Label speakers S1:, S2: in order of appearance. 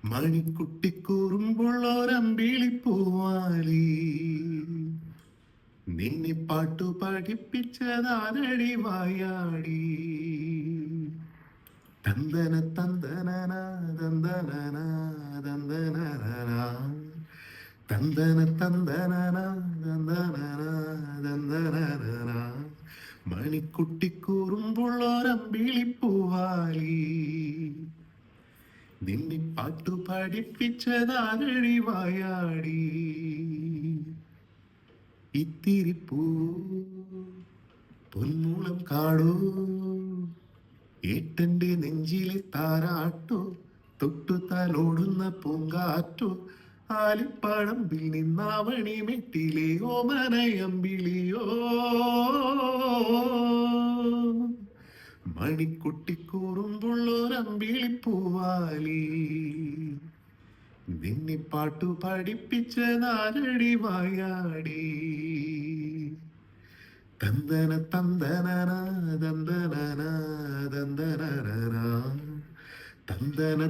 S1: മണിക്കുട്ടിക്കൂറുമ്പുള്ളൊരമ്പിളിപ്പൂവാലി നിന്നെ പാട്ടു പഠിപ്പിച്ചതാരടി വായാടി. തന്തന തന്തനന തന്തനന തന്തനന തന്തന തന്തനന തന്തനന തന്തനന മണിക്കുട്ടിക്കൂറുമ്പുള്ളൊരമ്പിളിപ്പൂവാലി നിന്നെ പാട്ടു പഠിപ്പിച്ചതാരടി വായാടി. ഇത്തിരി പൂ പൊന്മൂളം കാടോ ഏട്ടന്റെ നെഞ്ചിലെ താരാട്ടോ തൊട്ടു തലോടുന്ന പൂങ്കാറ്റോ ആലിപ്പഴമ്പിൽ നിന്നാവണി മെട്ടിലെ ഓമനയമ്പിളിയോ. മണിക്കുട്ടിക്കൂറുമ്പുള്ളൊരമ്പിളിപ്പൂവാലി നിന്നെ പാട്ടു പഠിപ്പിച്ചതാരടി വായാടി. തന്തന തന്തനന തന്തനന തന്തനന തന്തന തന്തന